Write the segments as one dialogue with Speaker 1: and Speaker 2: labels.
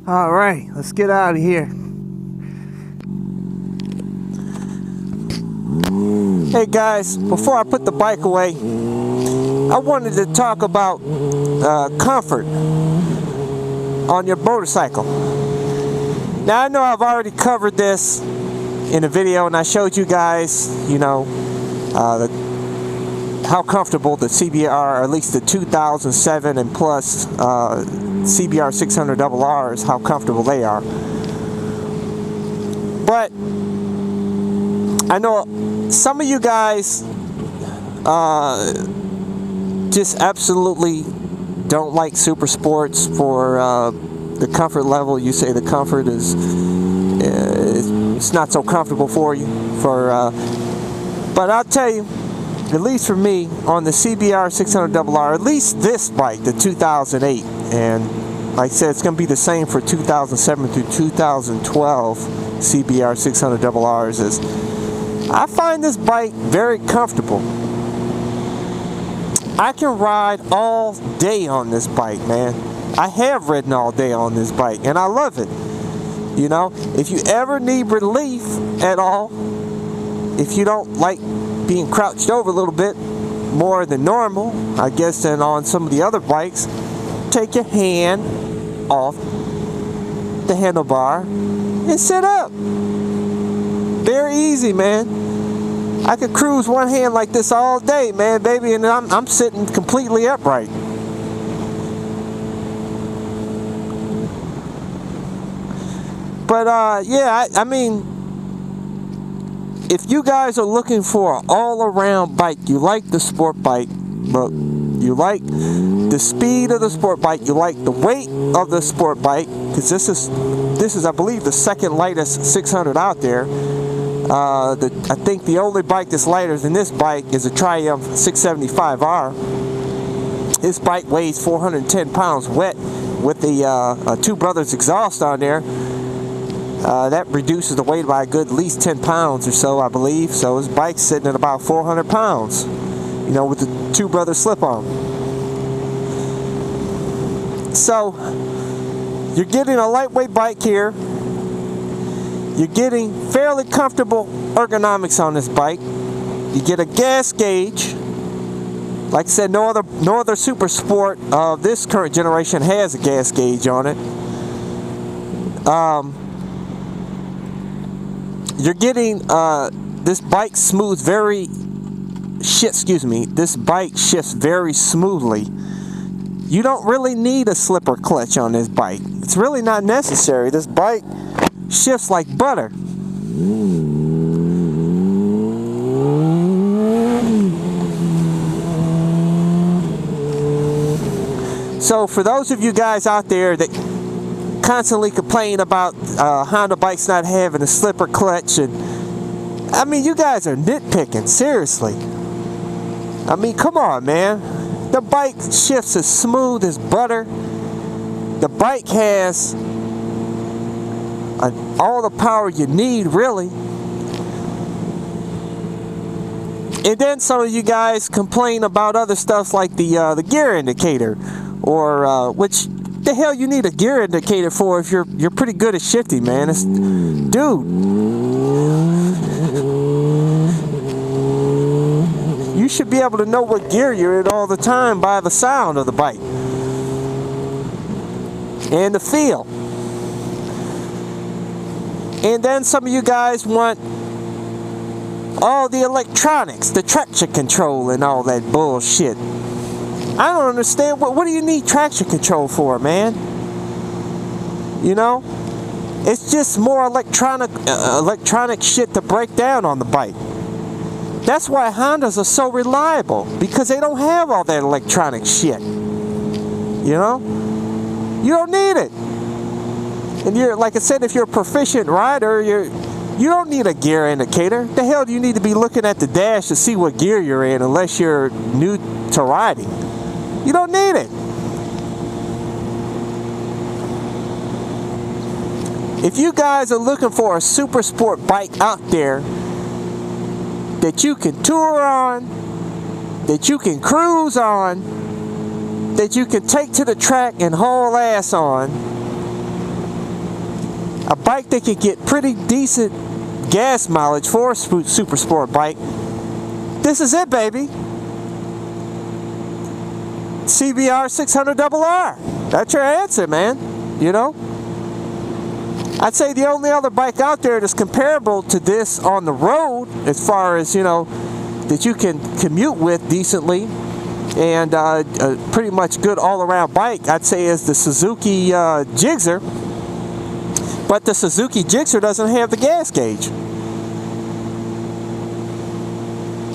Speaker 1: All right, let's get out of here. Hey guys, before I put the bike away, I wanted to talk about comfort on your motorcycle. Now I know I've already covered this in a video, and I showed you guys, you know, how comfortable the CBR, or at least the 2007 and plus CBR 600 RRs, how comfortable they are. But I know some of you guys just absolutely don't like Supersports for the comfort level. You say the comfort is it's not so comfortable for you. But I'll tell you, at least for me, on the CBR 600 RR, at least this bike, the 2008, and like I said, it's going to be the same for 2007 through 2012 CBR 600 RRs, is I find this bike very comfortable. I can ride all day on this bike, man. I have ridden all day on this bike, and I love it. You know, if you ever need relief at all, if you don't like being crouched over a little bit more than normal, I guess, than on some of the other bikes, take your hand off the handlebar and sit up. Very easy, man. I could cruise one hand like this all day, man, baby, and I'm sitting completely upright. But yeah, I mean, if you guys are looking for an all-around bike, you like the sport bike, but you like the speed of the sport bike, you like the weight of the sport bike, because this is I believe the second lightest 600 out there. I think the only bike that's lighter than this bike is a Triumph 675R. This bike weighs 410 pounds wet with the Two Brothers exhaust on there. That reduces the weight by a good at least 10 pounds or so, I believe. So his bike's sitting at about 400 pounds, you know, with the Two Brothers slip-on. So you're getting a lightweight bike here. You're getting fairly comfortable ergonomics on this bike. You get a gas gauge. Like I said, no other Supersport of this current generation has a gas gauge on it. You're getting this bike smooths this bike shifts very smoothly. You don't really need a slipper clutch on this bike. It's really not necessary. This bike shifts like butter. So for those of you guys out there that constantly complain about Honda bikes not having a slipper clutch, and I mean, you guys are nitpicking, seriously. I mean, come on, man. The bike shifts as smooth as butter. The bike has all the power you need, really. And then some of you guys complain about other stuff like the gear indicator, or which the hell you need a gear indicator for if you're pretty good at shifting, man. Dude, you should be able to know what gear you're in all the time by the sound of the bike and the feel. And then some of you guys want all the electronics, the traction control and all that bullshit. I don't understand. What do you need traction control for, man? You know? It's just more electronic shit to break down on the bike. That's why Hondas are so reliable, because they don't have all that electronic shit. You know? You don't need it. And you're, like I said, if you're a proficient rider, you don't need a gear indicator. The hell do you need to be looking at the dash to see what gear you're in unless you're new to riding? You don't need it. If you guys are looking for a Supersport bike out there that you can tour on, that you can cruise on, that you can take to the track and haul ass on, a bike that can get pretty decent gas mileage for a Supersport bike, this is it, baby. CBR 600RR. That's your answer, man. You know? I'd say the only other bike out there that's comparable to this on the road, as far as, you know, that you can commute with decently, and pretty much good all-around bike, I'd say, is the Suzuki Gixxer. But the Suzuki Gixxer doesn't have the gas gauge.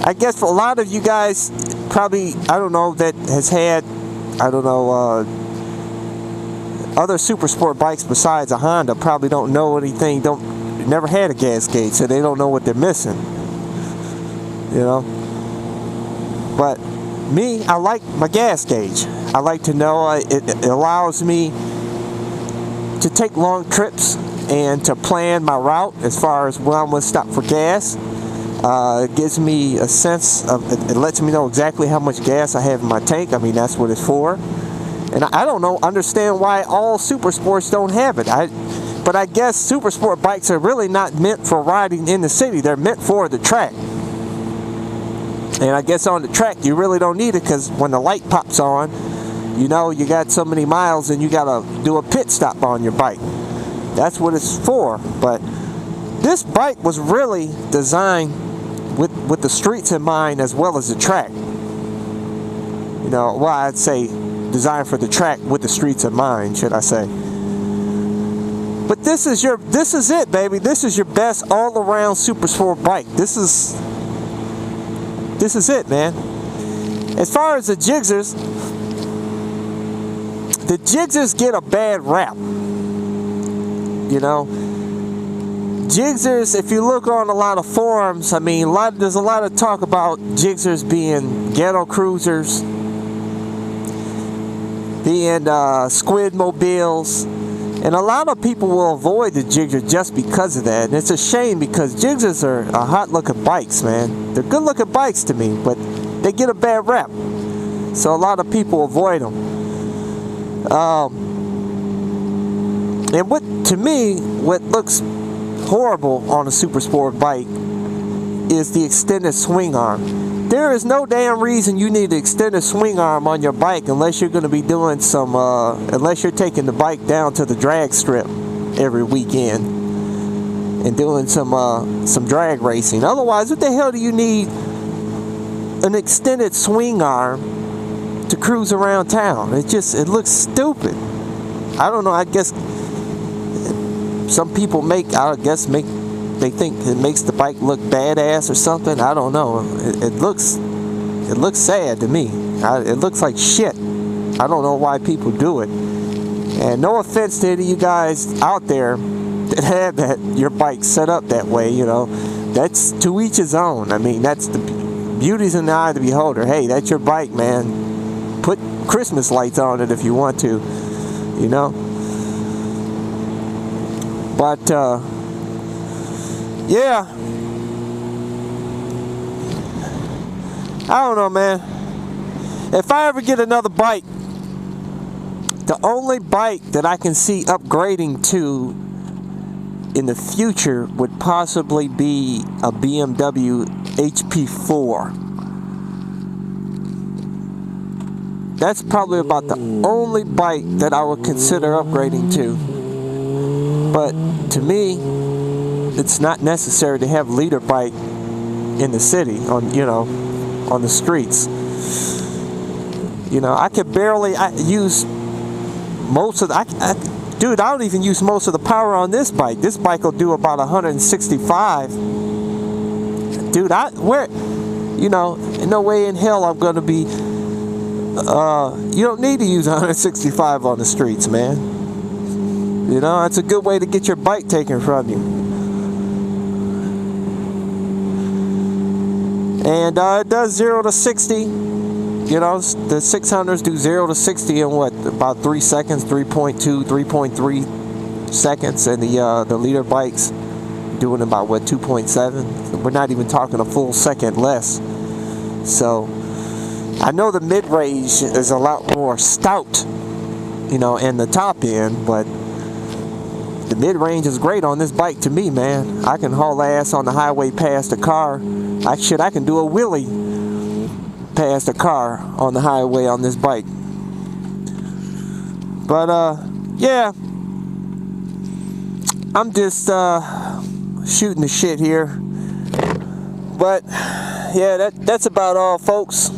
Speaker 1: I guess for a lot of you guys, probably, I don't know, that has had, I don't know, other Supersport bikes besides a Honda probably don't know anything, never had a gas gauge, so they don't know what they're missing. You know? But me, I like my gas gauge. I like to know it allows me to take long trips and to plan my route as far as where I'm going to stop for gas. It gives me a sense of, it lets me know exactly how much gas I have in my tank. I mean, that's what it's for. And I don't understand why all Supersports don't have it. But I guess Supersport bikes are really not meant for riding in the city. They're meant for the track. And I guess on the track you really don't need it, because when the light pops on, you know you got so many miles and you gotta do a pit stop on your bike. That's what it's for. But this bike was really designed with the streets in mind as well as the track. You know, well, I'd say designed for the track with the streets in mind, should I say. But this is it, baby. This is your best all-around Supersport bike. This is it, man. As far as the Gixxers get a bad rap. You know, Gixxers, if you look on a lot of forums, I mean, there's a lot of talk about Gixxers being ghetto cruisers, being squid mobiles, and a lot of people will avoid the Gixxer just because of that. And it's a shame, because Gixxers are hot-looking bikes, man. They're good-looking bikes to me, but they get a bad rap, so a lot of people avoid them. And to me, what looks horrible on a Supersport bike is the extended swing arm. There is no damn reason you need an extended swing arm on your bike unless you're going to be doing some, unless you're taking the bike down to the drag strip every weekend and doing some drag racing. Otherwise, what the hell do you need an extended swing arm to cruise around town? It looks stupid. I don't know, I guess some people they think it makes the bike look badass or something. I don't know. It looks sad to me. It looks like shit. I don't know why people do it. And no offense to any of you guys out there that have your bike set up that way, you know. That's to each his own. I mean, that's the beauty's in the eye of the beholder. Hey, that's your bike, man. Put Christmas lights on it if you want to, you know. But yeah, I don't know, man. If I ever get another bike, the only bike that I can see upgrading to in the future would possibly be a BMW HP4. That's probably about the only bike that I would consider upgrading to. But to me, it's not necessary to have a leader bike in the city, on the streets. You know, I could barely use most of the, dude, I don't even use most of the power on this bike. This bike will do about 165. Dude, no way in hell I'm gonna be, you don't need to use 165 on the streets, man. You know, it's a good way to get your bike taken from you. And it does 0 to 60. You know, the 600s do 0 to 60 in what, about 3 seconds, 3.2, 3.3 seconds, and the leader bikes doing about what, 2.7. We're not even talking a full second less. So I know the mid-range is a lot more stout, you know, and the top end, but The mid-range is great on this bike to me, man. I can haul ass on the highway past a car. I can do a wheelie past a car on the highway on this bike. But yeah, I'm just shooting the shit here. But yeah, that's about all, folks.